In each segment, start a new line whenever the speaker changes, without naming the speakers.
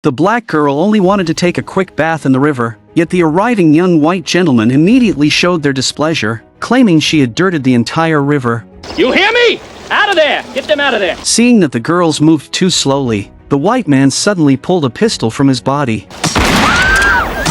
The black girl only wanted to take a quick bath in the river, yet the arriving young white gentlemen immediately showed their displeasure, claiming she had dirtied the entire river.
You hear me? Out of there! Get them out of there!
Seeing that the girls moved too slowly, the white man suddenly pulled a pistol from his body.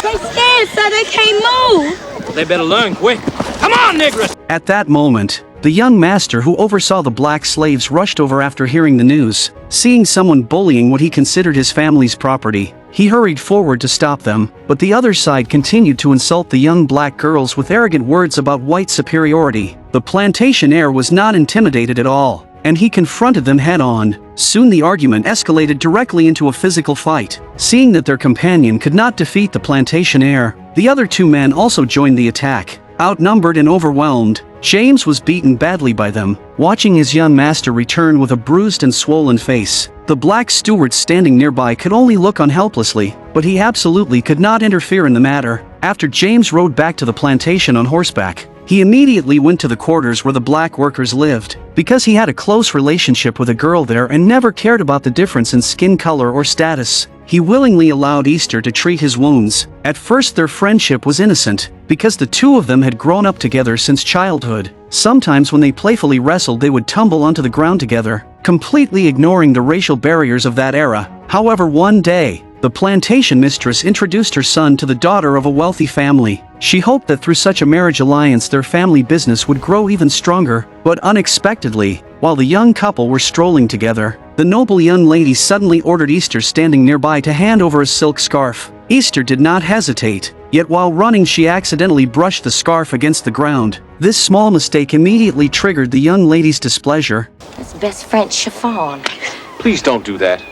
They scared, so they can't move.
They better learn quick. Come on, niggers!
At that moment, the young master who oversaw the black slaves rushed over after hearing the news. Seeing someone bullying what he considered his family's property, he hurried forward to stop them, but the other side continued to insult the young black girls with arrogant words about white superiority. The plantation heir was not intimidated at all, and he confronted them head-on. Soon the argument escalated directly into a physical fight. Seeing that their companion could not defeat the plantation heir, the other two men also joined the attack. Outnumbered and overwhelmed, James was beaten badly by them, watching his young master return with a bruised and swollen face. The black steward standing nearby could only look on helplessly, but he absolutely could not interfere in the matter. After James rode back to the plantation on horseback, he immediately went to the quarters where the black workers lived. Because he had a close relationship with a girl there and never cared about the difference in skin color or status, he willingly allowed Easter to treat his wounds. At first their friendship was innocent, because the two of them had grown up together since childhood. Sometimes when they playfully wrestled they would tumble onto the ground together, completely ignoring the racial barriers of that era. However, one day, the plantation mistress introduced her son to the daughter of a wealthy family. She hoped that through such a marriage alliance their family business would grow even stronger, but unexpectedly, while the young couple were strolling together, the noble young lady suddenly ordered Easter standing nearby to hand over a silk scarf. Easter did not hesitate, yet while running she accidentally brushed the scarf against the ground. This small mistake immediately triggered the young lady's displeasure.
That's best French chiffon.
Please don't do that.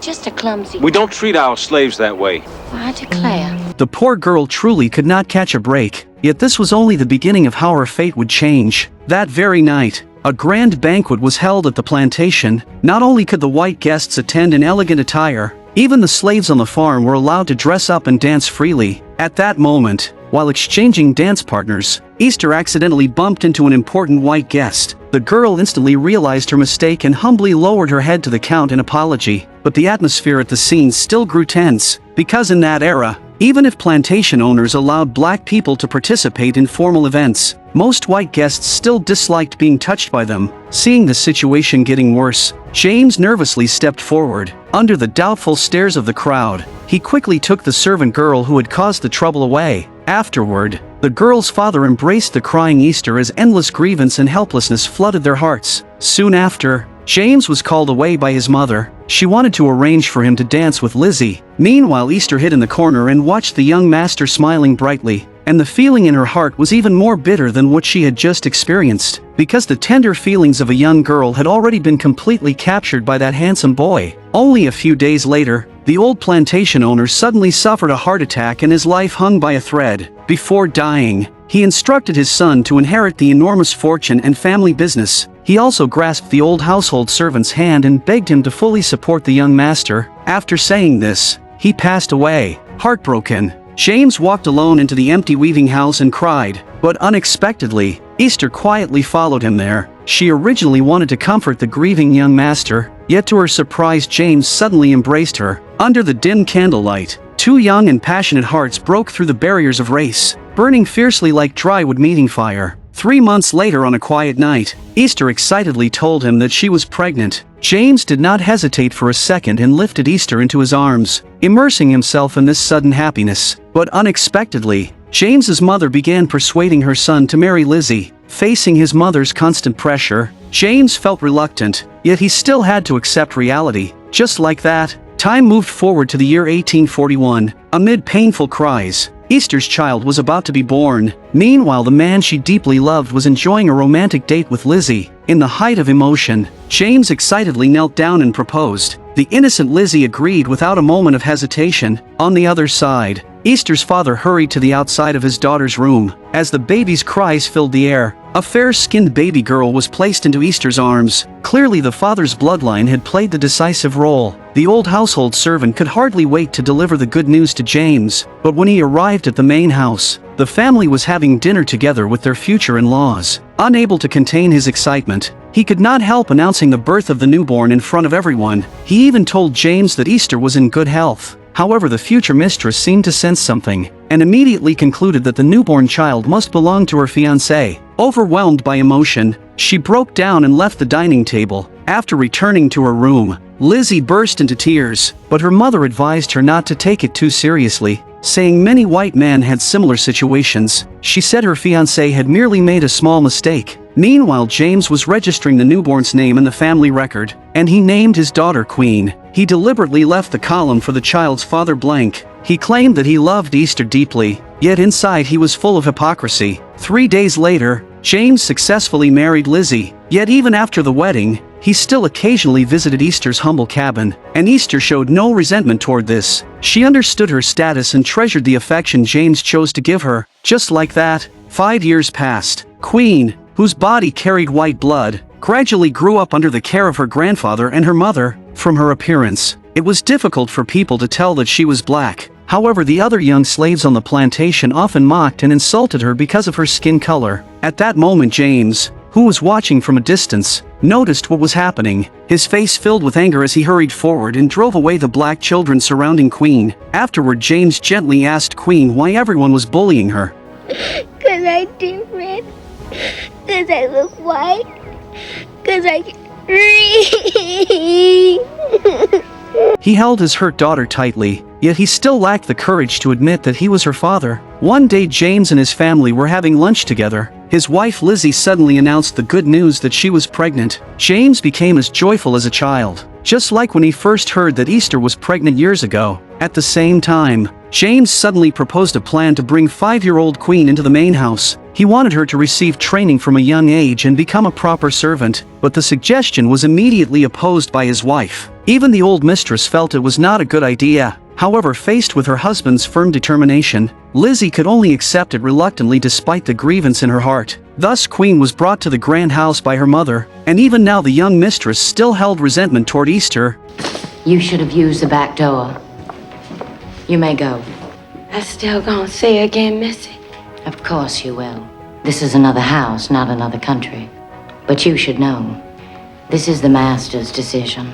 Just a clumsy...
We don't treat our slaves that way.
I declare.
The poor girl truly could not catch a break, yet this was only the beginning of how her fate would change. That very night, a grand banquet was held at the plantation. Not only could the white guests attend in elegant attire, even the slaves on the farm were allowed to dress up and dance freely. At that moment, while exchanging dance partners, Easter accidentally bumped into an important white guest. The girl instantly realized her mistake and humbly lowered her head to the count in apology. But the atmosphere at the scene still grew tense, because in that era, even if plantation owners allowed black people to participate in formal events, most white guests still disliked being touched by them. Seeing the situation getting worse, James nervously stepped forward. Under the doubtful stares of the crowd, he quickly took the servant girl who had caused the trouble away. Afterward, the girl's father embraced the crying Easter as endless grievance and helplessness flooded their hearts. Soon after, James was called away by his mother. She wanted to arrange for him to dance with Lizzie. Meanwhile, Easter hid in the corner and watched the young master smiling brightly, and the feeling in her heart was even more bitter than what she had just experienced, because the tender feelings of a young girl had already been completely captured by that handsome boy. Only a few days later, the old plantation owner suddenly suffered a heart attack and his life hung by a thread. Before dying, he instructed his son to inherit the enormous fortune and family business. He also grasped the old household servant's hand and begged him to fully support the young master. After saying this, he passed away. Heartbroken, James walked alone into the empty weaving house and cried, but unexpectedly, Easter quietly followed him there. She originally wanted to comfort the grieving young master, yet to her surprise James suddenly embraced her. Under the dim candlelight, two young and passionate hearts broke through the barriers of race, burning fiercely like dry wood meeting fire. 3 months later on a quiet night, Easter excitedly told him that she was pregnant. James did not hesitate for a second and lifted Easter into his arms, immersing himself in this sudden happiness. But unexpectedly, James's mother began persuading her son to marry Lizzie. Facing his mother's constant pressure, James felt reluctant, yet he still had to accept reality. Just like that, time moved forward to the year 1841. Amid painful cries, Easter's child was about to be born. Meanwhile, the man she deeply loved was enjoying a romantic date with Lizzie. In the height of emotion, James excitedly knelt down and proposed. The innocent Lizzie agreed without a moment of hesitation. On the other side, Easter's father hurried to the outside of his daughter's room. As the baby's cries filled the air, a fair-skinned baby girl was placed into Easter's arms. Clearly the father's bloodline had played the decisive role. The old household servant could hardly wait to deliver the good news to James, but when he arrived at the main house, the family was having dinner together with their future in-laws. Unable to contain his excitement, he could not help announcing the birth of the newborn in front of everyone. He even told James that Easter was in good health. However, the future mistress seemed to sense something, and immediately concluded that the newborn child must belong to her fiancé. Overwhelmed by emotion, she broke down and left the dining table. After returning to her room, Lizzie burst into tears, but her mother advised her not to take it too seriously, saying many white men had similar situations. She said her fiancé had merely made a small mistake. Meanwhile, James was registering the newborn's name in the family record, and he named his daughter Queen. He deliberately left the column for the child's father blank. He claimed that he loved Easter deeply, yet inside he was full of hypocrisy. 3 days later, James successfully married Lizzie, yet even after the wedding, he still occasionally visited Easter's humble cabin, and Easter showed no resentment toward this. She understood her status and treasured the affection James chose to give her. Just like that, 5 years passed. Queen, whose body carried white blood, gradually grew up under the care of her grandfather and her mother. From her appearance, it was difficult for people to tell that she was black. However, the other young slaves on the plantation often mocked and insulted her because of her skin color. At that moment, James, who was watching from a distance, noticed what was happening. His face filled with anger as he hurried forward and drove away the black children surrounding Queen. Afterward, James gently asked Queen why everyone was bullying her.
Cause I different. Cause I look white. Cause I read.
He held his hurt daughter tightly, yet he still lacked the courage to admit that he was her father. One day, James and his family were having lunch together. His wife Lizzie suddenly announced the good news that she was pregnant. James became as joyful as a child, just like when he first heard that Easter was pregnant years ago. At the same time, James suddenly proposed a plan to bring 5-year-old Queen into the main house. He wanted her to receive training from a young age and become a proper servant, but the suggestion was immediately opposed by his wife. Even the old mistress felt it was not a good idea. However, faced with her husband's firm determination, Lizzie could only accept it reluctantly despite the grievance in her heart. Thus, Queen was brought to the grand house by her mother, and even now the young mistress still held resentment toward Easter.
You should have used the back door. You may go.
I still gonna see again, Missy.
Of course you will. This is another house, not another country. But you should know, this is the master's decision.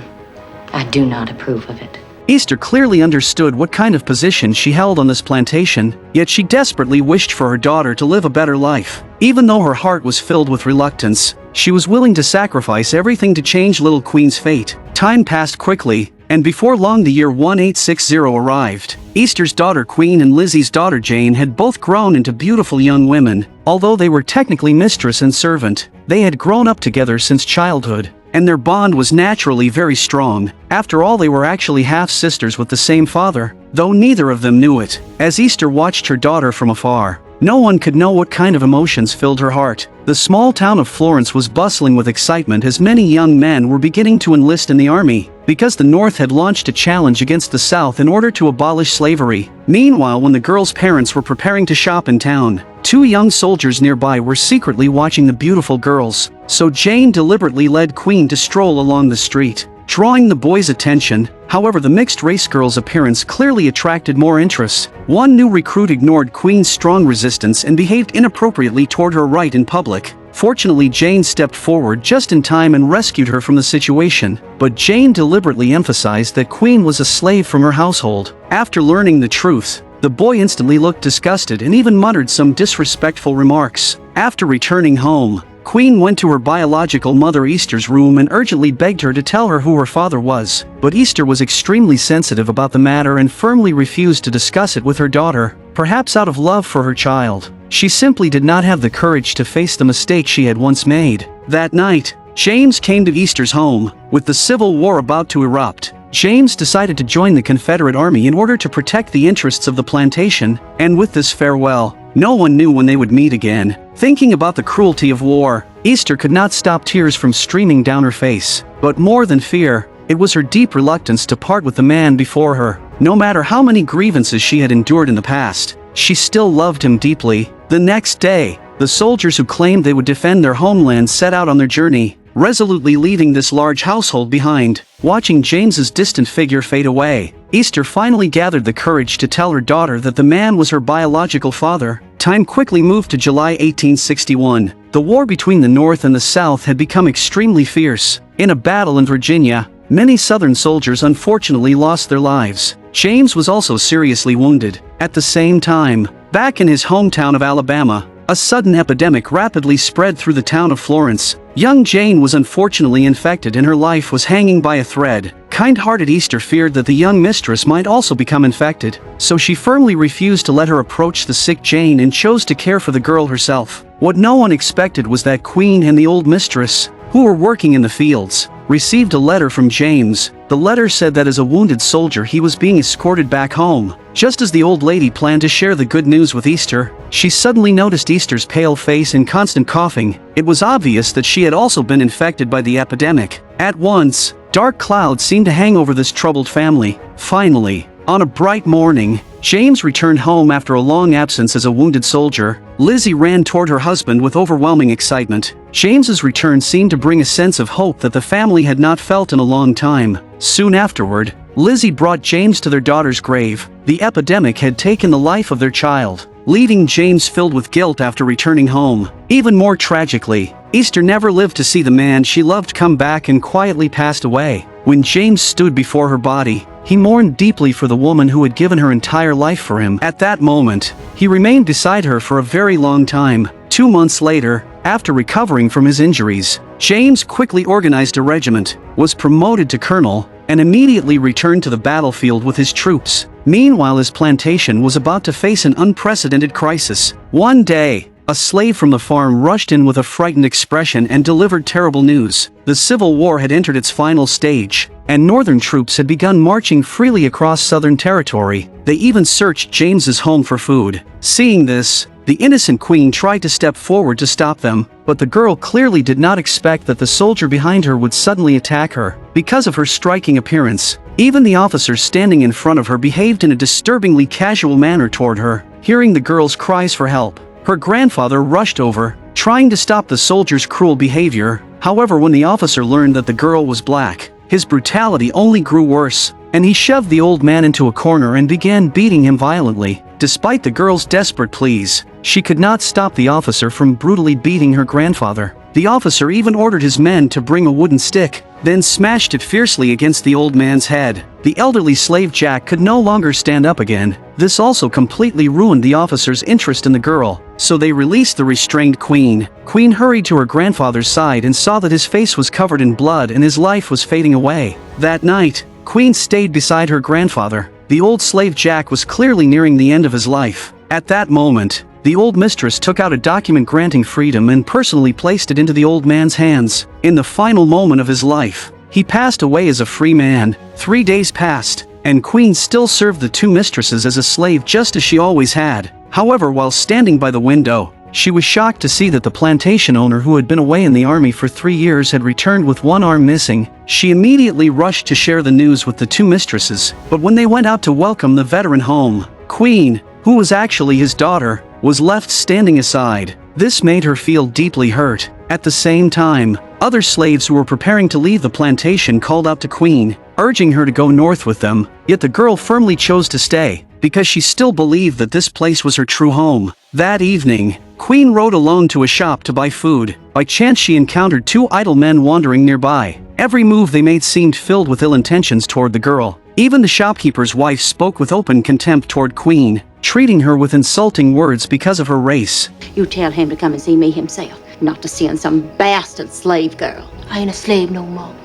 I do not approve of it.
Easter clearly understood what kind of position she held on this plantation, yet she desperately wished for her daughter to live a better life. Even though her heart was filled with reluctance, she was willing to sacrifice everything to change little Queen's fate. Time passed quickly, and before long the year 1860 arrived. Easter's daughter Queen and Lizzie's daughter Jane had both grown into beautiful young women. Although they were technically mistress and servant, they had grown up together since childhood, and their bond was naturally very strong. After all, they were actually half-sisters with the same father, though neither of them knew it. As Easter watched her daughter from afar, no one could know what kind of emotions filled her heart. The small town of Florence was bustling with excitement as many young men were beginning to enlist in the army, because the North had launched a challenge against the South in order to abolish slavery. Meanwhile, when the girls' parents were preparing to shop in town, 2 young soldiers nearby were secretly watching the beautiful girls, so Jane deliberately led Queen to stroll along the street, drawing the boys' attention. However, the mixed-race girl's appearance clearly attracted more interest. One new recruit ignored Queen's strong resistance and behaved inappropriately toward her right in public. Fortunately, Jane stepped forward just in time and rescued her from the situation, but Jane deliberately emphasized that Queen was a slave from her household. After learning the truth, the boy instantly looked disgusted and even muttered some disrespectful remarks. After returning home, Queen went to her biological mother Easter's room and urgently begged her to tell her who her father was. But Easter was extremely sensitive about the matter and firmly refused to discuss it with her daughter, perhaps out of love for her child. She simply did not have the courage to face the mistake she had once made. That night, James came to Easter's home. With the Civil War about to erupt, James decided to join the Confederate Army in order to protect the interests of the plantation, and with this farewell, no one knew when they would meet again. Thinking about the cruelty of war, Easter could not stop tears from streaming down her face. But more than fear, it was her deep reluctance to part with the man before her. No matter how many grievances she had endured in the past, she still loved him deeply. The next day, the soldiers who claimed they would defend their homeland set out on their journey, resolutely leaving this large household behind. Watching James's distant figure fade away, Easter finally gathered the courage to tell her daughter that the man was her biological father. Time quickly moved to July 1861. The war between the North and the South had become extremely fierce. In a battle in Virginia, many Southern soldiers unfortunately lost their lives. James was also seriously wounded. At the same time, back in his hometown of Alabama, a sudden epidemic rapidly spread through the town of Florence. Young Jane was unfortunately infected and her life was hanging by a thread. Kind-hearted Easter feared that the young mistress might also become infected, so she firmly refused to let her approach the sick Jane and chose to care for the girl herself. What no one expected was that Queen and the old mistress, who were working in the fields, received a letter from James. The letter said that as a wounded soldier he was being escorted back home. Just as the old lady planned to share the good news with Easter, she suddenly noticed Easter's pale face and constant coughing. It was obvious that she had also been infected by the epidemic. At once, dark clouds seemed to hang over this troubled family. Finally, on a bright morning, James returned home after a long absence as a wounded soldier. Lizzie ran toward her husband with overwhelming excitement. James's return seemed to bring a sense of hope that the family had not felt in a long time. Soon afterward, Lizzie brought James to their daughter's grave. The epidemic had taken the life of their child, leaving James filled with guilt after returning home. Even more tragically, Easter never lived to see the man she loved come back and quietly passed away. When James stood before her body, he mourned deeply for the woman who had given her entire life for him. At that moment, he remained beside her for a very long time. 2 months later, after recovering from his injuries, James quickly organized a regiment, was promoted to colonel, and immediately returned to the battlefield with his troops. Meanwhile, his plantation was about to face an unprecedented crisis. One day, a slave from the farm rushed in with a frightened expression and delivered terrible news. The Civil War had entered its final stage, and Northern troops had begun marching freely across Southern territory. They even searched James's home for food. Seeing this, the innocent Queen tried to step forward to stop them, but the girl clearly did not expect that the soldier behind her would suddenly attack her. Because of her striking appearance, even the officers standing in front of her behaved in a disturbingly casual manner toward her. Hearing the girl's cries for help, her grandfather rushed over, trying to stop the soldier's cruel behavior. However, when the officer learned that the girl was black, his brutality only grew worse, and he shoved the old man into a corner and began beating him violently. Despite the girl's desperate pleas, she could not stop the officer from brutally beating her grandfather. The officer even ordered his men to bring a wooden stick, then smashed it fiercely against the old man's head. The elderly slave Jack could no longer stand up again. This also completely ruined the officer's interest in the girl, so they released the restrained Queen. Queen hurried to her grandfather's side and saw that his face was covered in blood and his life was fading away. That night, Queen stayed beside her grandfather. The old slave Jack was clearly nearing the end of his life. At that moment, the old mistress took out a document granting freedom and personally placed it into the old man's hands. In the final moment of his life, he passed away as a free man. 3 days passed, and Queen still served the two mistresses as a slave just as she always had. However, while standing by the window, she was shocked to see that the plantation owner who had been away in the army for 3 years had returned with one arm missing. She immediately rushed to share the news with the two mistresses, but when they went out to welcome the veteran home, Queen, who was actually his daughter, was left standing aside. This made her feel deeply hurt. At the same time, other slaves who were preparing to leave the plantation called out to Queen, urging her to go north with them, yet the girl firmly chose to stay, because she still believed that this place was her true home. That evening, Queen rode alone to a shop to buy food. By chance she encountered two idle men wandering nearby. Every move they made seemed filled with ill intentions toward the girl. Even the shopkeeper's wife spoke with open contempt toward Queen, treating her with insulting words because of her race.
You tell him to come and see me himself, not to send some bastard slave girl. I ain't a slave no more.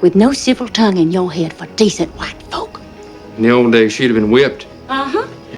With no civil tongue in your head for decent white folk.
In the old days, she'd have been whipped.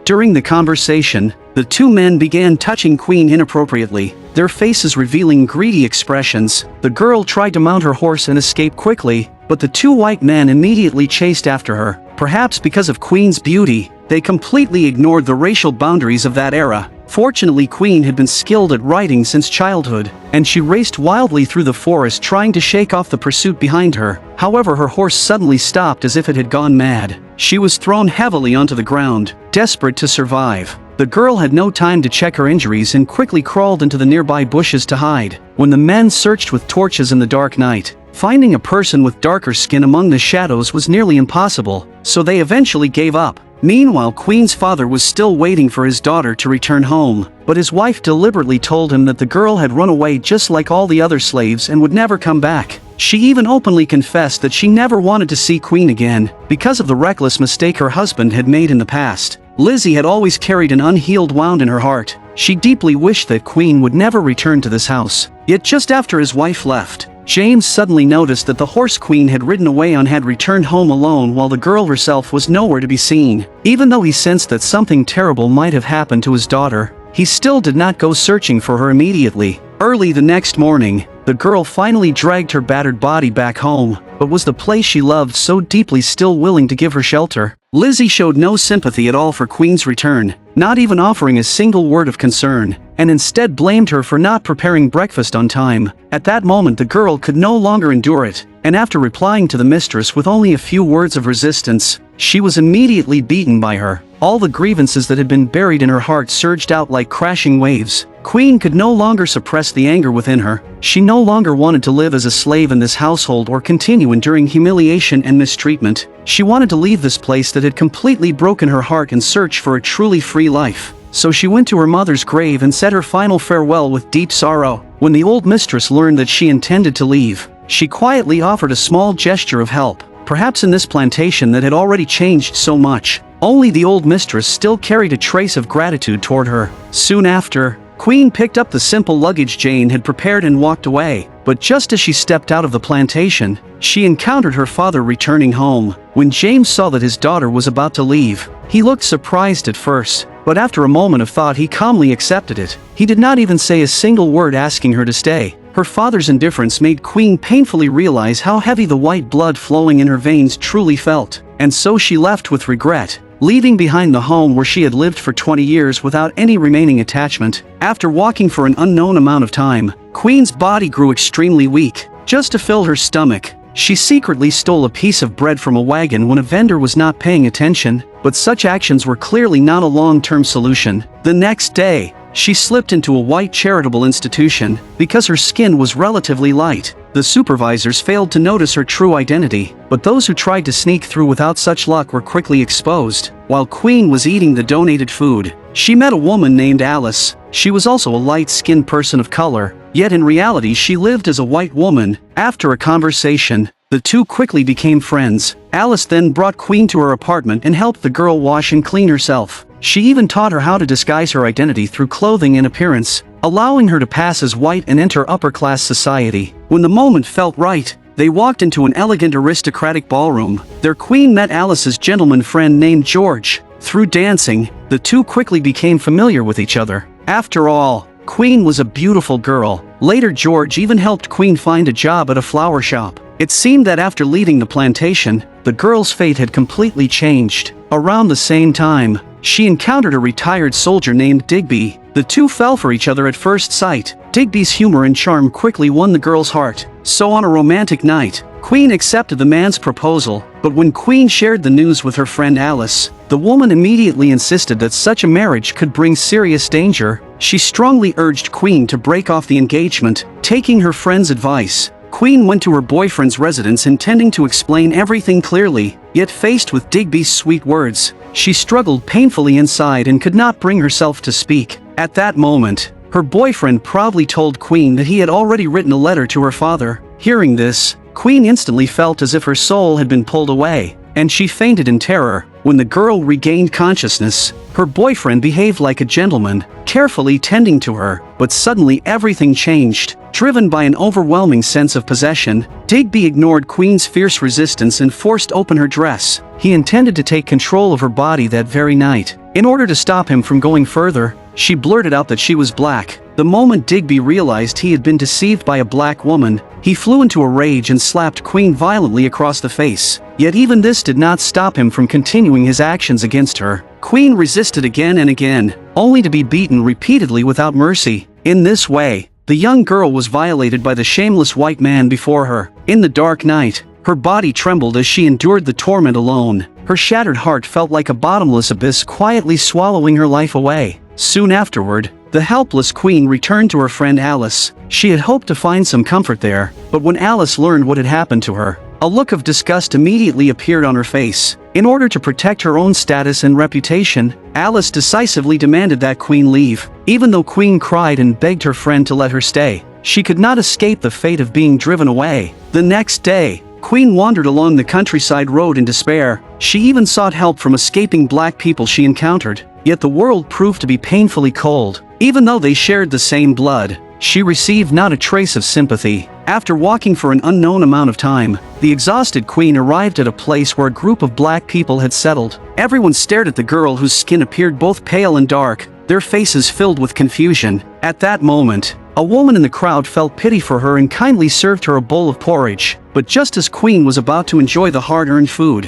During the conversation, the two men began touching Queen inappropriately, their faces revealing greedy expressions. The girl tried to mount her horse and escape quickly, but the two white men immediately chased after her. Perhaps because of Queen's beauty, they completely ignored the racial boundaries of that era. Fortunately, Queen had been skilled at riding since childhood, and she raced wildly through the forest trying to shake off the pursuit behind her. However, her horse suddenly stopped as if it had gone mad. She was thrown heavily onto the ground, desperate to survive. The girl had no time to check her injuries and quickly crawled into the nearby bushes to hide. When the men searched with torches in the dark night, finding a person with darker skin among the shadows was nearly impossible, so they eventually gave up. Meanwhile, Queen's father was still waiting for his daughter to return home, but his wife deliberately told him that the girl had run away just like all the other slaves and would never come back. She even openly confessed that she never wanted to see Queen again, because of the reckless mistake her husband had made in the past. Lizzie had always carried an unhealed wound in her heart. She deeply wished that Queen would never return to this house. Yet just after his wife left, James suddenly noticed that the horse Queen had ridden away on had returned home alone while the girl herself was nowhere to be seen. Even though he sensed that something terrible might have happened to his daughter, he still did not go searching for her immediately. Early the next morning, the girl finally dragged her battered body back home, but was the place she loved so deeply still willing to give her shelter? Lizzie showed no sympathy at all for Queen's return, not even offering a single word of concern, and instead blamed her for not preparing breakfast on time. At that moment the girl could no longer endure it, and after replying to the mistress with only a few words of resistance, she was immediately beaten by her. All the grievances that had been buried in her heart surged out like crashing waves. Queen could no longer suppress the anger within her. She no longer wanted to live as a slave in this household or continue enduring humiliation and mistreatment. She wanted to leave this place that had completely broken her heart and search for a truly free life. So she went to her mother's grave and said her final farewell with deep sorrow. When the old mistress learned that she intended to leave, she quietly offered a small gesture of help. Perhaps in this plantation that had already changed so much, only the old mistress still carried a trace of gratitude toward her. Soon after, Queen picked up the simple luggage Jane had prepared and walked away. But just as she stepped out of the plantation, she encountered her father returning home. When James saw that his daughter was about to leave, he looked surprised at first, but after a moment of thought he calmly accepted it. He did not even say a single word asking her to stay. Her father's indifference made Queen painfully realize how heavy the white blood flowing in her veins truly felt, and so she left with regret, leaving behind the home where she had lived for 20 years without any remaining attachment. After walking for an unknown amount of time, Queen's body grew extremely weak. Just to fill her stomach, she secretly stole a piece of bread from a wagon when a vendor was not paying attention, but such actions were clearly not a long-term solution. The next day, she slipped into a white charitable institution. Because her skin was relatively light, the supervisors failed to notice her true identity, but those who tried to sneak through without such luck were quickly exposed. While Queen was eating the donated food, she met a woman named Alice. She was also a light-skinned person of color, yet in reality she lived as a white woman. After a conversation, the two quickly became friends. Alice then brought Queen to her apartment and helped the girl wash and clean herself. She even taught her how to disguise her identity through clothing and appearance, allowing her to pass as white and enter upper-class society. When the moment felt right, they walked into an elegant aristocratic ballroom. Their Queen met Alice's gentleman friend named George. Through dancing, the two quickly became familiar with each other. After all, Queen was a beautiful girl. Later George even helped Queen find a job at a flower shop. It seemed that after leaving the plantation, the girl's fate had completely changed. Around the same time, she encountered a retired soldier named Digby. The two fell for each other at first sight. Digby's humor and charm quickly won the girl's heart. So on a romantic night, Queen accepted the man's proposal, but when Queen shared the news with her friend Alice, the woman immediately insisted that such a marriage could bring serious danger. She strongly urged Queen to break off the engagement. Taking her friend's advice, Queen went to her boyfriend's residence intending to explain everything clearly, yet faced with Digby's sweet words, she struggled painfully inside and could not bring herself to speak. At that moment, her boyfriend proudly told Queen that he had already written a letter to her father. Hearing this, Queen instantly felt as if her soul had been pulled away, and she fainted in terror. When the girl regained consciousness, her boyfriend behaved like a gentleman, carefully tending to her, but suddenly everything changed. Driven by an overwhelming sense of possession, Digby ignored Queen's fierce resistance and forced open her dress. He intended to take control of her body that very night. In order to stop him from going further, she blurted out that she was black. The moment Digby realized he had been deceived by a black woman, he flew into a rage and slapped Queen violently across the face. Yet even this did not stop him from continuing his actions against her. Queen resisted again and again, only to be beaten repeatedly without mercy. In this way, the young girl was violated by the shameless white man before her. In the dark night, her body trembled as she endured the torment alone. Her shattered heart felt like a bottomless abyss quietly swallowing her life away. Soon afterward, the helpless Queen returned to her friend Alice. She had hoped to find some comfort there, but when Alice learned what had happened to her, a look of disgust immediately appeared on her face. In order to protect her own status and reputation, Alice decisively demanded that Queen leave. Even though Queen cried and begged her friend to let her stay, she could not escape the fate of being driven away. The next day, Queen wandered along the countryside road in despair. She even sought help from escaping black people she encountered, yet the world proved to be painfully cold. Even though they shared the same blood, she received not a trace of sympathy. After walking for an unknown amount of time, the exhausted queen arrived at a place where a group of black people had settled. Everyone stared at the girl whose skin appeared both pale and dark, their faces filled with confusion. At that moment, a woman in the crowd felt pity for her and kindly served her a bowl of porridge. But just as Queen was about to enjoy the hard-earned food,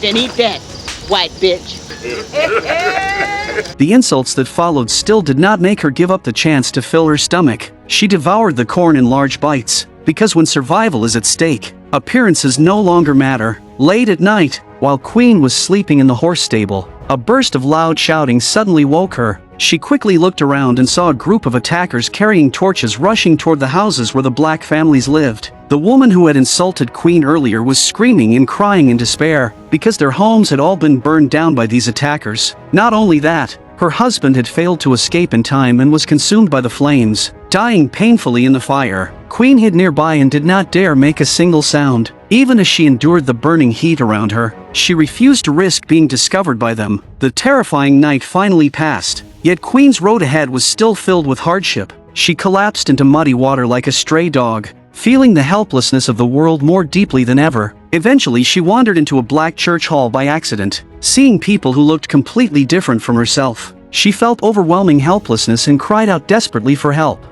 then eat that, white bitch.
the insults that followed still did not make her give up the chance to fill her stomach. She devoured the corn in large bites, because when survival is at stake, appearances no longer matter. Late at night, while Queen was sleeping in the horse stable, a burst of loud shouting suddenly woke her. She quickly looked around and saw a group of attackers carrying torches rushing toward the houses where the black families lived. The woman who had insulted Queen earlier was screaming and crying in despair, because their homes had all been burned down by these attackers. Not only that, her husband had failed to escape in time and was consumed by the flames, dying painfully in the fire. Queen hid nearby and did not dare make a single sound. Even as she endured the burning heat around her, she refused to risk being discovered by them. The terrifying night finally passed, yet Queen's road ahead was still filled with hardship. She collapsed into muddy water like a stray dog, feeling the helplessness of the world more deeply than ever. Eventually she wandered into a black church hall by accident. Seeing people who looked completely different from herself, she felt overwhelming helplessness and cried out desperately for help.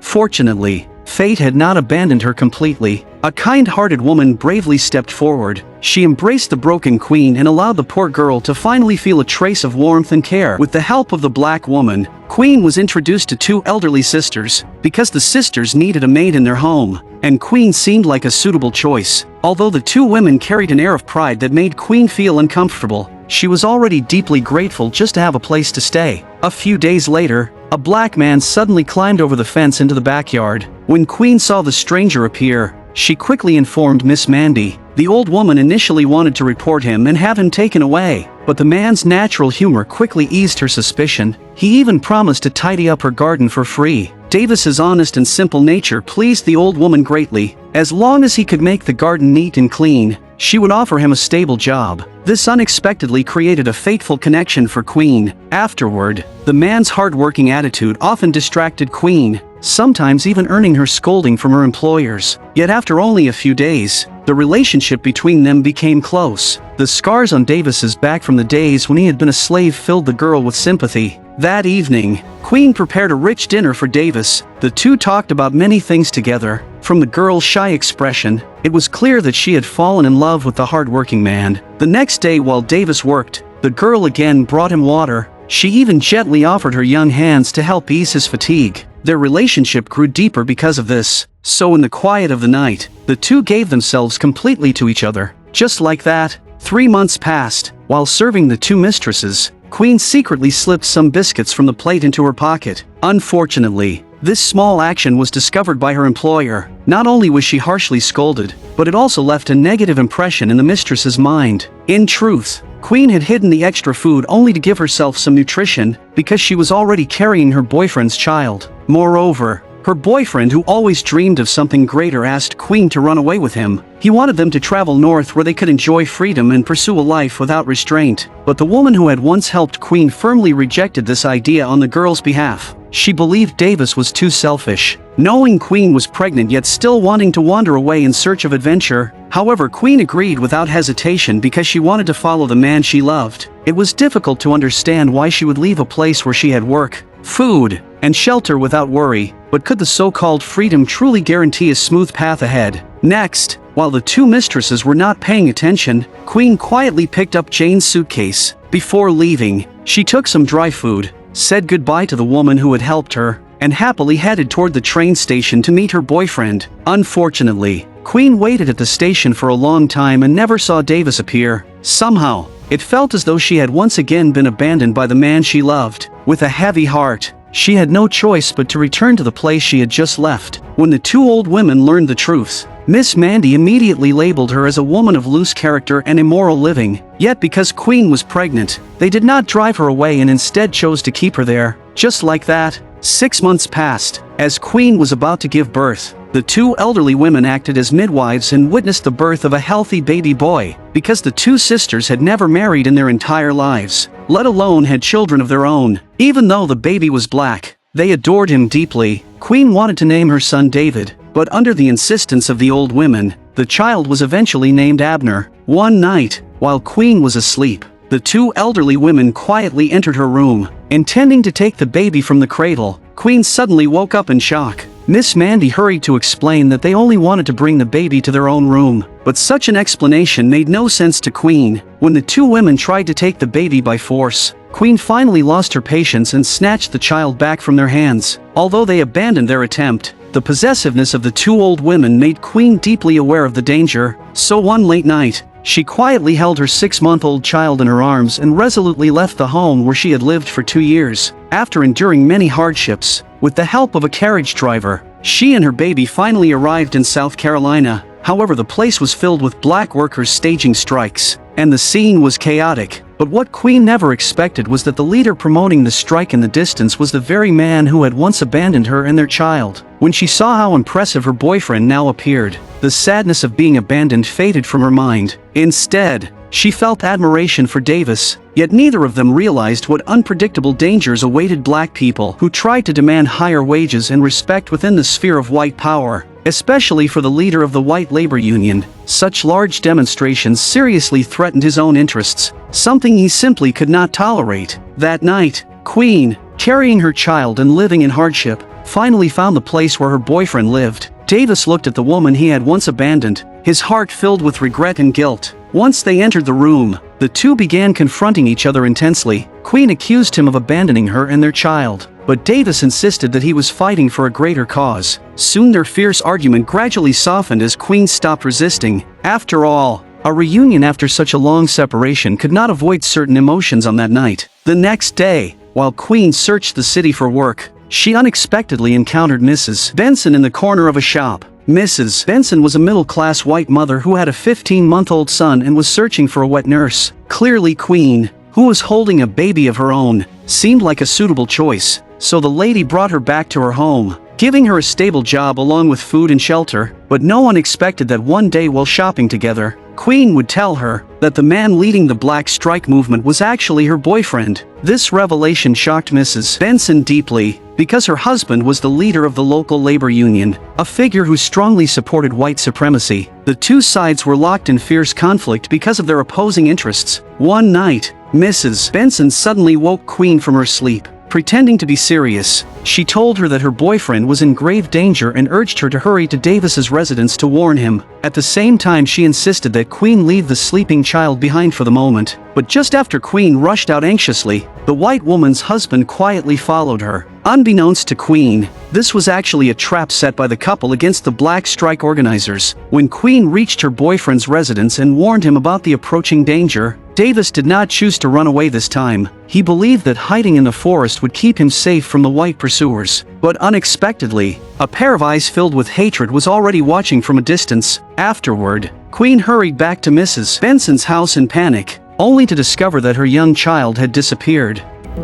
Fortunately, fate had not abandoned her completely. A kind-hearted woman bravely stepped forward. She embraced the broken queen and allowed the poor girl to finally feel a trace of warmth and care. With the help of the black woman, Queen was introduced to two elderly sisters, because the sisters needed a maid in their home, and Queen seemed like a suitable choice. Although the two women carried an air of pride that made Queen feel uncomfortable, she was already deeply grateful just to have a place to stay. A few days later, a black man suddenly climbed over the fence into the backyard. When Queen saw the stranger appear, she quickly informed Miss Mandy. The old woman initially wanted to report him and have him taken away, but the man's natural humor quickly eased her suspicion. He even promised to tidy up her garden for free. Davis's honest and simple nature pleased the old woman greatly. As long as he could make the garden neat and clean, she would offer him a stable job. This unexpectedly created a fateful connection for Queen. Afterward, the man's hard-working attitude often distracted Queen, sometimes even earning her scolding from her employers. Yet after only a few days, the relationship between them became close. The scars on Davis's back from the days when he had been a slave filled the girl with sympathy. That evening, Queen prepared a rich dinner for Davis. The two talked about many things together. From the girl's shy expression, it was clear that she had fallen in love with the hard-working man. The next day while Davis worked, the girl again brought him water. She even gently offered her young hands to help ease his fatigue. Their relationship grew deeper because of this. So in the quiet of the night, the two gave themselves completely to each other. Just like that, 3 months passed. While serving the two mistresses, Queen secretly slipped some biscuits from the plate into her pocket. Unfortunately, this small action was discovered by her employer. Not only was she harshly scolded, but it also left a negative impression in the mistress's mind. In truth, Queen had hidden the extra food only to give herself some nutrition, because she was already carrying her boyfriend's child. Moreover, her boyfriend, who always dreamed of something greater, asked Queen to run away with him. He wanted them to travel north where they could enjoy freedom and pursue a life without restraint. But the woman who had once helped Queen firmly rejected this idea on the girl's behalf. She believed Davis was too selfish. Knowing Queen was pregnant yet still wanting to wander away in search of adventure, however, Queen agreed without hesitation because she wanted to follow the man she loved. It was difficult to understand why she would leave a place where she had work, food, and shelter without worry, but could the so-called freedom truly guarantee a smooth path ahead? Next, while the two mistresses were not paying attention, Queen quietly picked up Jane's suitcase. Before leaving, she took some dry food, said goodbye to the woman who had helped her, and happily headed toward the train station to meet her boyfriend. Unfortunately, Queen waited at the station for a long time and never saw Davis appear. Somehow, it felt as though she had once again been abandoned by the man she loved. With a heavy heart, she had no choice but to return to the place she had just left. When the two old women learned the truth, Miss Mandy immediately labeled her as a woman of loose character and immoral living. Yet because Queen was pregnant, they did not drive her away and instead chose to keep her there. Just like that, 6 months passed. As Queen was about to give birth, the two elderly women acted as midwives and witnessed the birth of a healthy baby boy, because the two sisters had never married in their entire lives, let alone had children of their own. Even though the baby was black, they adored him deeply. Queen wanted to name her son David, but under the insistence of the old women, the child was eventually named Abner. One night, while Queen was asleep, the two elderly women quietly entered her room, intending to take the baby from the cradle. Queen suddenly woke up in shock. Miss Mandy hurried to explain that they only wanted to bring the baby to their own room, but such an explanation made no sense to Queen. When the two women tried to take the baby by force, Queen finally lost her patience and snatched the child back from their hands. Although they abandoned their attempt, the possessiveness of the two old women made Queen deeply aware of the danger. So one late night, she quietly held her 6-month-old child in her arms and resolutely left the home where she had lived for 2 years. After enduring many hardships, with the help of a carriage driver, she and her baby finally arrived in South Carolina. However, the place was filled with black workers staging strikes, and the scene was chaotic. But what Queen never expected was that the leader promoting the strike in the distance was the very man who had once abandoned her and their child. When she saw how impressive her boyfriend now appeared, the sadness of being abandoned faded from her mind. Instead, she felt admiration for Davis, yet neither of them realized what unpredictable dangers awaited black people who tried to demand higher wages and respect within the sphere of white power. Especially for the leader of the white labor union, such large demonstrations seriously threatened his own interests, something he simply could not tolerate. That night, Queen, carrying her child and living in hardship, finally found the place where her boyfriend lived. Davis looked at the woman he had once abandoned, his heart filled with regret and guilt. Once they entered the room, the two began confronting each other intensely. Queen accused him of abandoning her and their child, but Davis insisted that he was fighting for a greater cause. Soon their fierce argument gradually softened as Queen stopped resisting. After all, a reunion after such a long separation could not avoid certain emotions on that night. The next day, while Queen searched the city for work, she unexpectedly encountered Mrs. Benson in the corner of a shop. Mrs. Benson was a middle-class white mother who had a 15-month-old son and was searching for a wet nurse. Clearly Queen, who was holding a baby of her own, seemed like a suitable choice, so the lady brought her back to her home, giving her a stable job along with food and shelter. But no one expected that one day while shopping together, Queen would tell her that the man leading the Black Strike movement was actually her boyfriend. This revelation shocked Mrs. Benson deeply, because her husband was the leader of the local labor union, a figure who strongly supported white supremacy. The two sides were locked in fierce conflict because of their opposing interests. One night, Mrs. Benson suddenly woke Queen from her sleep. Pretending to be serious, she told her that her boyfriend was in grave danger and urged her to hurry to Davis's residence to warn him. At the same time, she insisted that Queen leave the sleeping child behind for the moment. But just after Queen rushed out anxiously, the white woman's husband quietly followed her. Unbeknownst to Queen, this was actually a trap set by the couple against the Black Strike organizers. When Queen reached her boyfriend's residence and warned him about the approaching danger, Davis did not choose to run away this time. He believed that hiding in the forest would keep him safe from the white pursuers. But unexpectedly, a pair of eyes filled with hatred was already watching from a distance. Afterward, Queen hurried back to Mrs. Benson's house in panic, only to discover that her young child had disappeared.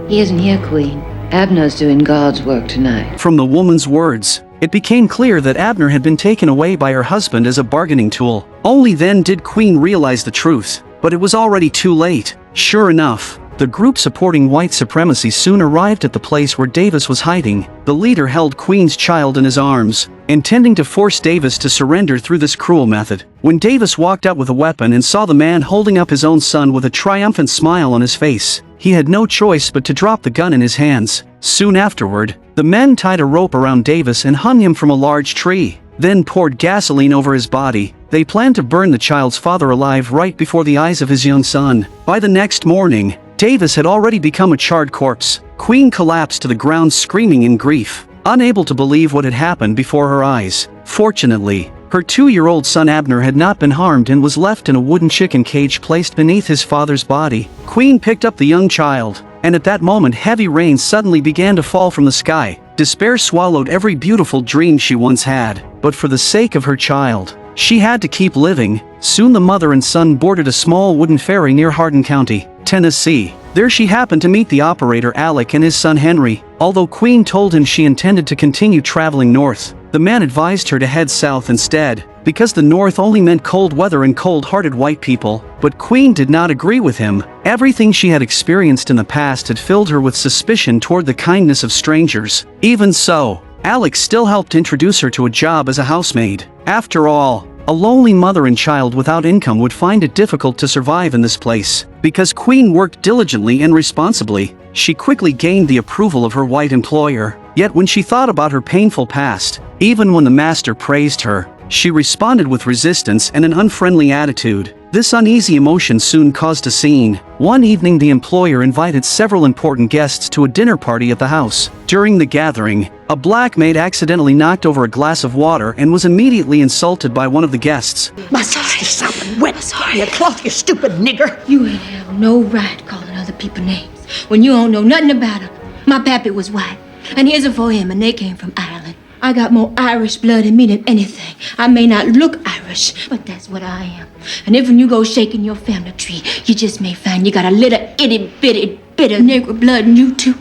He isn't here, Queen. Abner's doing God's work tonight.
From the woman's words, it became clear that Abner had been taken away by her husband as a bargaining tool. Only then did Queen realize the truth. But it was already too late. Sure enough, the group supporting white supremacy soon arrived at the place where Davis was hiding. The leader held Queen's child in his arms, intending to force Davis to surrender through this cruel method. When Davis walked out with a weapon and saw the man holding up his own son with a triumphant smile on his face, he had no choice but to drop the gun in his hands. Soon afterward, the men tied a rope around Davis and hung him from a large tree, then poured gasoline over his body. They planned to burn the child's father alive right before the eyes of his young son. By the next morning, Davis had already become a charred corpse. Queen collapsed to the ground screaming in grief, unable to believe what had happened before her eyes. Fortunately, her 2-year-old son Abner had not been harmed and was left in a wooden chicken cage placed beneath his father's body. Queen picked up the young child and at that moment heavy rain suddenly began to fall from the sky. Despair swallowed every beautiful dream she once had, but for the sake of her child, she had to keep living. Soon the mother and son boarded a small wooden ferry near Hardin County, Tennessee. There she happened to meet the operator Alec and his son Henry. Although Queen told him she intended to continue traveling north, the man advised her to head south instead, because the north only meant cold weather and cold-hearted white people. But Queen did not agree with him. Everything she had experienced in the past had filled her with suspicion toward the kindness of strangers. Even so, Alec still helped introduce her to a job as a housemaid. After all, a lonely mother and child without income would find it difficult to survive in this place. Because Queen worked diligently and responsibly, she quickly gained the approval of her white employer. Yet when she thought about her painful past, even when the master praised her, she responded with resistance and an unfriendly attitude. This uneasy emotion soon caused a scene. One evening the employer invited several important guests to a dinner party at the house. During the gathering, a black maid accidentally knocked over a glass of water and was immediately insulted by one of the guests.
My sister's something wet. Sorry, your cloth, you stupid nigger.
You ain't have no right calling other people names when you don't know nothing about them. My pappy was white, and his before him, and they came from Ireland. I got more Irish blood in me than anything. I may not look Irish, but that's what I am. And if when you go shaking your family tree, you just may find you got a little itty-bitty bit of Negro blood in you too.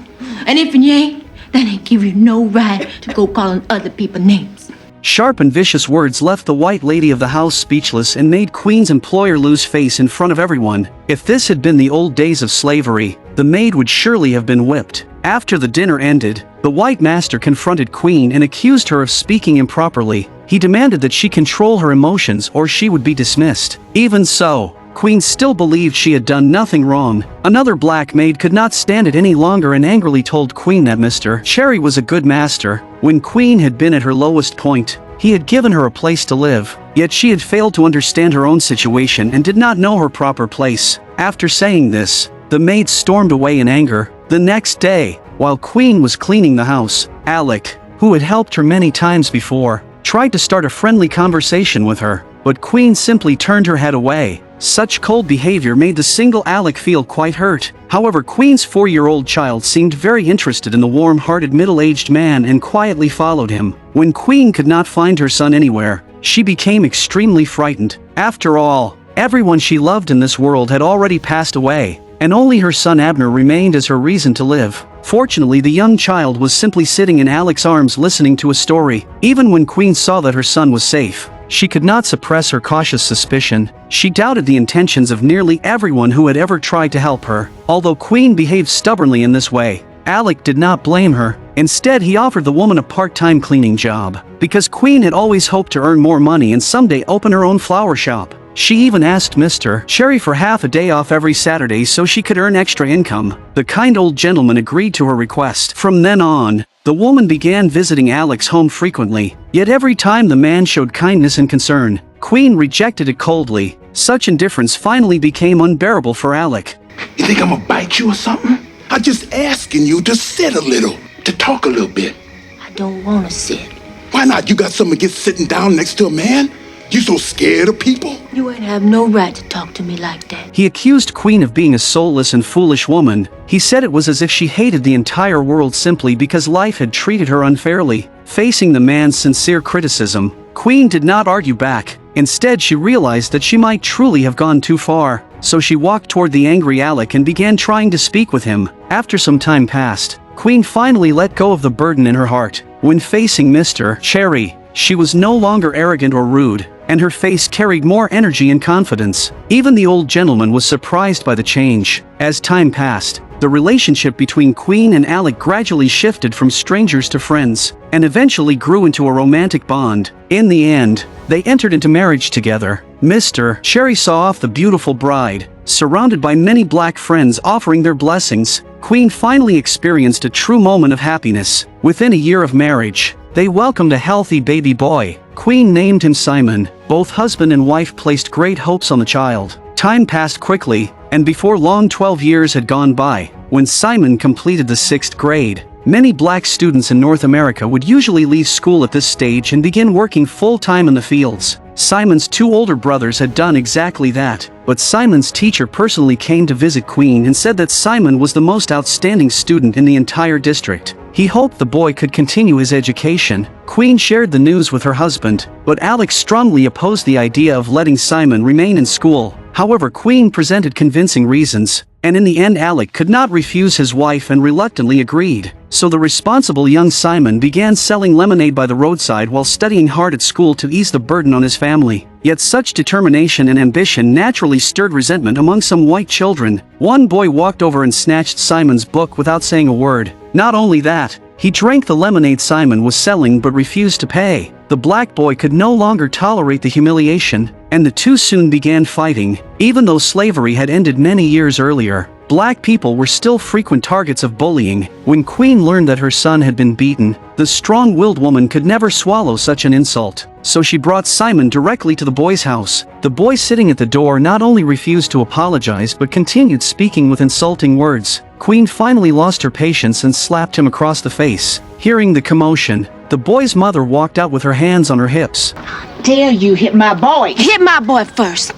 And if you ain't, that ain't give you no right to go calling other people names.
Sharp and vicious words left the white lady of the house speechless and made Queen's employer lose face in front of everyone. If this had been the old days of slavery, the maid would surely have been whipped. After the dinner ended, the white master confronted Queen and accused her of speaking improperly. He demanded that she control her emotions or she would be dismissed. Even so, Queen still believed she had done nothing wrong. Another black maid could not stand it any longer and angrily told Queen that Mr. Cherry was a good master. When Queen had been at her lowest point, he had given her a place to live, yet she had failed to understand her own situation and did not know her proper place. After saying this, the maid stormed away in anger. The next day, while Queen was cleaning the house, Alec, who had helped her many times before, tried to start a friendly conversation with her, but Queen simply turned her head away. Such cold behavior made the single Alec feel quite hurt. However, Queen's 4-year-old child seemed very interested in the warm-hearted middle-aged man and quietly followed him. When Queen could not find her son anywhere, she became extremely frightened. After all, everyone she loved in this world had already passed away, and only her son Abner remained as her reason to live. Fortunately, the young child was simply sitting in Alec's arms listening to a story. Even when Queen saw that her son was safe, she could not suppress her cautious suspicion. She doubted the intentions of nearly everyone who had ever tried to help her. Although Queen behaved stubbornly in this way, Alec did not blame her. Instead, he offered the woman a part-time cleaning job, because Queen had always hoped to earn more money and someday open her own flower shop. She even asked Mr. Cherry for half a day off every Saturday so she could earn extra income. The kind old gentleman agreed to her request. From then on, the woman began visiting Alec's home frequently, yet every time the man showed kindness and concern, Queen rejected it coldly. Such indifference finally became unbearable for Alec.
You think I'm gonna bite you or something? I'm just asking you to sit a little, to talk a little bit.
I don't want to sit.
Why not? You got something against sitting down next to a man? You so scared of people?
You ain't have no right to talk to me like that.
He accused Queen of being a soulless and foolish woman. He said it was as if she hated the entire world simply because life had treated her unfairly. Facing the man's sincere criticism, Queen did not argue back. Instead, she realized that she might truly have gone too far. So she walked toward the angry Alec and began trying to speak with him. After some time passed, Queen finally let go of the burden in her heart. When facing Mr. Cherry, she was no longer arrogant or rude, and her face carried more energy and confidence. Even the old gentleman was surprised by the change. As time passed, the relationship between Queen and Alec gradually shifted from strangers to friends, and eventually grew into a romantic bond. In the end, they entered into marriage together. Mr. Cherry saw off the beautiful bride, surrounded by many black friends offering their blessings. Queen finally experienced a true moment of happiness. Within a year of marriage, they welcomed a healthy baby boy. Queen named him Simon. Both husband and wife placed great hopes on the child. Time passed quickly, and before long 12 years had gone by. When Simon completed the 6th grade, Many black students in North America would usually leave school at this stage and begin working full-time in the fields. Simon's two older brothers had done exactly that, but Simon's teacher personally came to visit Queen and said that Simon was the most outstanding student in the entire district. He hoped the boy could continue his education. Queen shared the news with her husband, but Alex strongly opposed the idea of letting Simon remain in school. However, Queen presented convincing reasons, and in the end Alec could not refuse his wife and reluctantly agreed. So the responsible young Simon began selling lemonade by the roadside while studying hard at school to ease the burden on his family. Yet such determination and ambition naturally stirred resentment among some white children. One boy walked over and snatched Simon's book without saying a word. Not only that, he drank the lemonade Simon was selling but refused to pay. The black boy could no longer tolerate the humiliation, and the two soon began fighting. Even though slavery had ended many years earlier, black people were still frequent targets of bullying. When Queen learned that her son had been beaten, the strong-willed woman could never swallow such an insult. So she brought Simon directly to the boy's house. The boy sitting at the door not only refused to apologize but continued speaking with insulting words. Queen finally lost her patience and slapped him across the face. Hearing the commotion, the boy's mother walked out with her hands on her hips.
Dare you hit my boy?
Hit my boy first.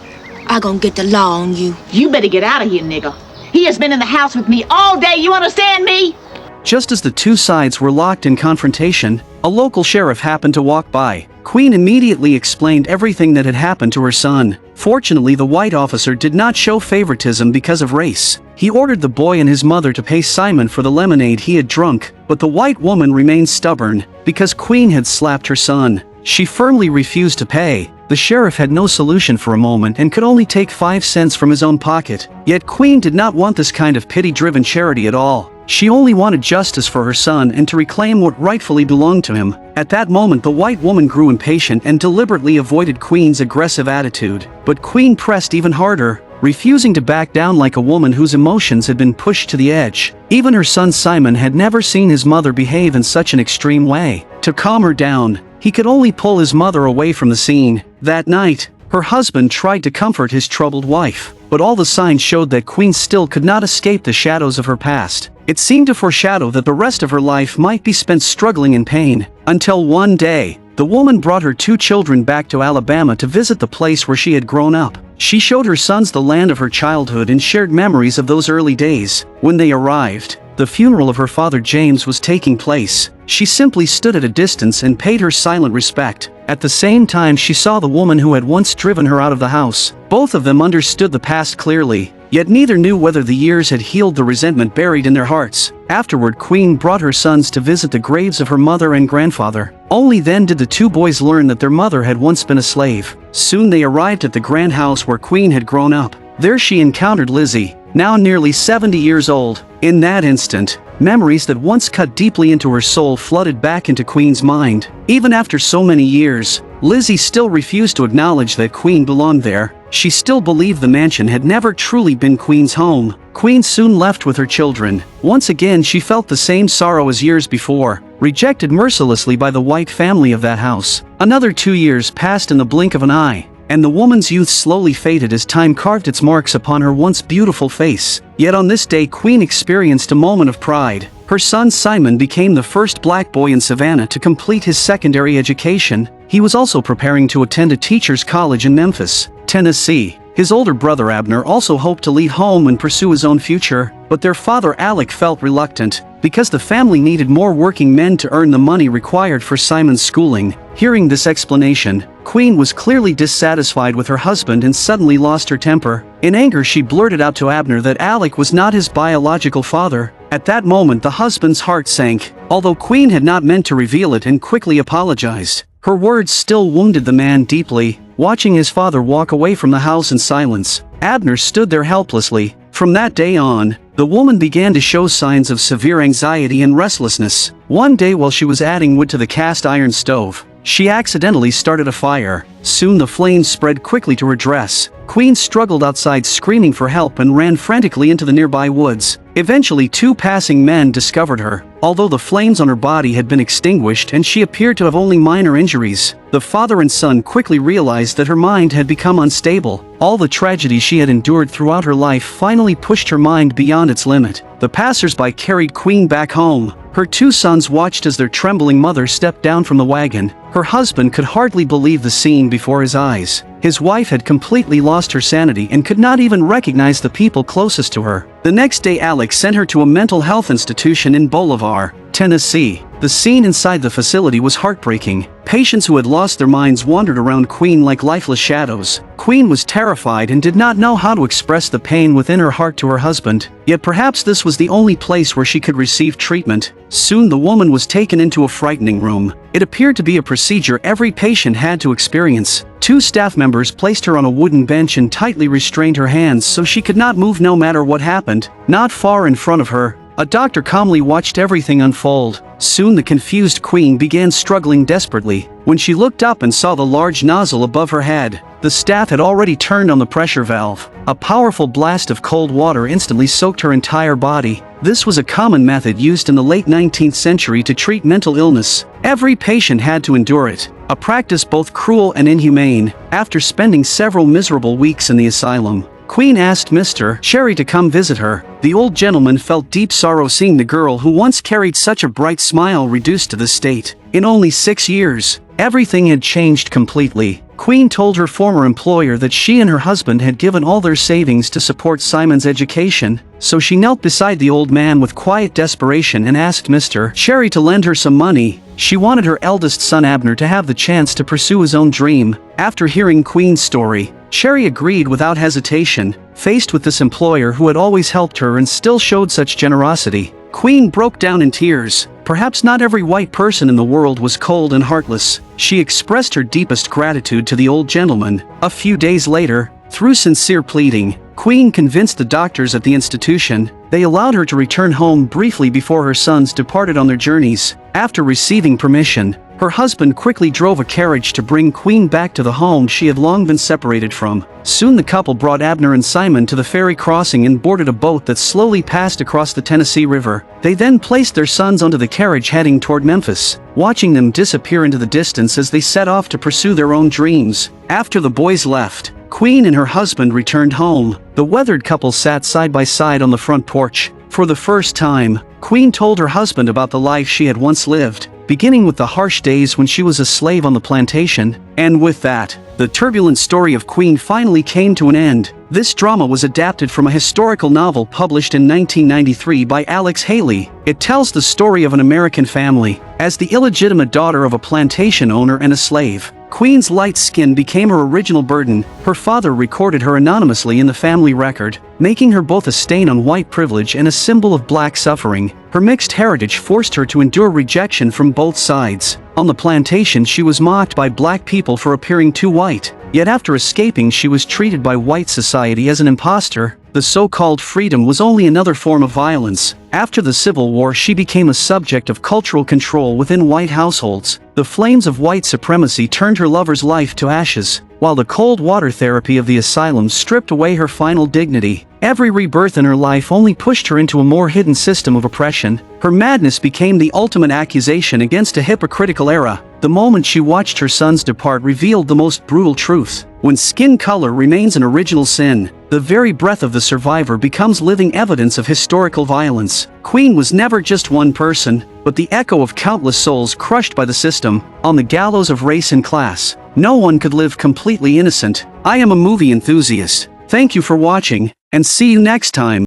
I gonna get the law on you.
You better get out of here, nigga. He has been in the house with me all day, you understand me?
Just as the two sides were locked in confrontation, a local sheriff happened to walk by. Queen immediately explained everything that had happened to her son. Fortunately, the white officer did not show favoritism because of race. He ordered the boy and his mother to pay Simon for the lemonade he had drunk, but the white woman remained stubborn. Because Queen had slapped her son, she firmly refused to pay. The sheriff had no solution for a moment and could only take 5 cents from his own pocket. Yet Queen did not want this kind of pity-driven charity at all. She only wanted justice for her son and to reclaim what rightfully belonged to him. At that moment, the white woman grew impatient and deliberately avoided Queen's aggressive attitude. But Queen pressed even harder, refusing to back down like a woman whose emotions had been pushed to the edge. Even her son Simon had never seen his mother behave in such an extreme way. To calm her down, he could only pull his mother away from the scene. That night, her husband tried to comfort his troubled wife, but all the signs showed that Queen still could not escape the shadows of her past. It seemed to foreshadow that the rest of her life might be spent struggling in pain. Until one day, the woman brought her 2 children back to Alabama to visit the place where she had grown up. She showed her sons the land of her childhood and shared memories of those early days. When they arrived, the funeral of her father James was taking place. She simply stood at a distance and paid her silent respect. At the same time, she saw the woman who had once driven her out of the house. Both of them understood the past clearly, yet neither knew whether the years had healed the resentment buried in their hearts. Afterward, Queen brought her sons to visit the graves of her mother and grandfather. Only then did the 2 boys learn that their mother had once been a slave. Soon they arrived at the grand house where Queen had grown up. There she encountered Lizzie, now nearly 70 years old. In that instant, memories that once cut deeply into her soul flooded back into Queen's mind. Even after so many years, Lizzie still refused to acknowledge that Queen belonged there. She still believed the mansion had never truly been Queen's home. Queen soon left with her children. Once again, she felt the same sorrow as years before, rejected mercilessly by the white family of that house. Another 2 years passed in the blink of an eye, and the woman's youth slowly faded as time carved its marks upon her once beautiful face. Yet on this day, Queen experienced a moment of pride. Her son Simon became the first black boy in Savannah to complete his secondary education. He was also preparing to attend a teacher's college in Memphis, Tennessee. His older brother Abner also hoped to leave home and pursue his own future, but their father Alec felt reluctant, because the family needed more working men to earn the money required for Simon's schooling. Hearing this explanation, Queen was clearly dissatisfied with her husband and suddenly lost her temper. In anger, she blurted out to Abner that Alec was not his biological father. At that moment, the husband's heart sank, although Queen had not meant to reveal it and quickly apologized. Her words still wounded the man deeply. Watching his father walk away from the house in silence, Abner stood there helplessly. From that day on, the woman began to show signs of severe anxiety and restlessness. One day, while she was adding wood to the cast iron stove, she accidentally started a fire. Soon the flames spread quickly to her dress. Queen struggled outside screaming for help and ran frantically into the nearby woods. Eventually, 2 passing men discovered her. Although the flames on her body had been extinguished and she appeared to have only minor injuries, the father and son quickly realized that her mind had become unstable. All the tragedy she had endured throughout her life finally pushed her mind beyond its limit. The passers-by carried Queen back home. Her two sons watched as their trembling mother stepped down from the wagon. Her husband could hardly believe the scene before his eyes. His wife had completely lost her sanity and could not even recognize the people closest to her. The next day, Alex sent her to a mental health institution in Bolivar, Tennessee. The scene inside the facility was heartbreaking. Patients who had lost their minds wandered around Queen like lifeless shadows. Queen was terrified and did not know how to express the pain within her heart to her husband. Yet perhaps this was the only place where she could receive treatment. Soon the woman was taken into a frightening room. It appeared to be a procedure every patient had to experience. Two staff members placed her on a wooden bench and tightly restrained her hands so she could not move no matter what happened. Not far in front of her, a doctor calmly watched everything unfold. Soon the confused Queen began struggling desperately. When she looked up and saw the large nozzle above her head, the staff had already turned on the pressure valve. A powerful blast of cold water instantly soaked her entire body. This was a common method used in the late 19th century to treat mental illness. Every patient had to endure it, a practice both cruel and inhumane. After spending several miserable weeks in the asylum, Queen asked Mr. Sherry to come visit her. The old gentleman felt deep sorrow seeing the girl who once carried such a bright smile reduced to this state. In only 6 years, everything had changed completely. Queen told her former employer that she and her husband had given all their savings to support Simon's education, so she knelt beside the old man with quiet desperation and asked Mr. Sherry to lend her some money. She wanted her eldest son Abner to have the chance to pursue his own dream. After hearing Queen's story, Sherry agreed without hesitation. Faced with this employer who had always helped her and still showed such generosity, Queen broke down in tears. Perhaps not every white person in the world was cold and heartless. She expressed her deepest gratitude to the old gentleman. A few days later, through sincere pleading, Queen convinced the doctors at the institution. They allowed her to return home briefly before her sons departed on their journeys. After receiving permission, her husband quickly drove a carriage to bring Queen back to the home she had long been separated from. Soon the couple brought Abner and Simon to the ferry crossing and boarded a boat that slowly passed across the Tennessee River. They then placed their sons onto the carriage heading toward Memphis, watching them disappear into the distance as they set off to pursue their own dreams. After the boys left, Queen and her husband returned home. The weathered couple sat side by side on the front porch. For the first time, Queen told her husband about the life she had once lived, beginning with the harsh days when she was a slave on the plantation. And with that, the turbulent story of Queen finally came to an end. This drama was adapted from a historical novel published in 1993 by Alex Haley. It tells the story of an American family. As the illegitimate daughter of a plantation owner and a slave, Queen's light skin became her original burden. Her father recorded her anonymously in the family record, making her both a stain on white privilege and a symbol of black suffering. Her mixed heritage forced her to endure rejection from both sides. On the plantation, she was mocked by black people for appearing too white. Yet after escaping, she was treated by white society as an imposter. The so-called freedom was only another form of violence. After the Civil War, she became a subject of cultural control within white households. The flames of white supremacy turned her lover's life to ashes, while the cold water therapy of the asylum stripped away her final dignity. Every rebirth in her life only pushed her into a more hidden system of oppression. Her madness became the ultimate accusation against a hypocritical era. The moment she watched her sons depart revealed the most brutal truth. When skin color remains an original sin, the very breath of the survivor becomes living evidence of historical violence. Queen was never just one person, but the echo of countless souls crushed by the system. On the gallows of race and class, no one could live completely innocent. I am a movie enthusiast. Thank you for watching, and see you next time.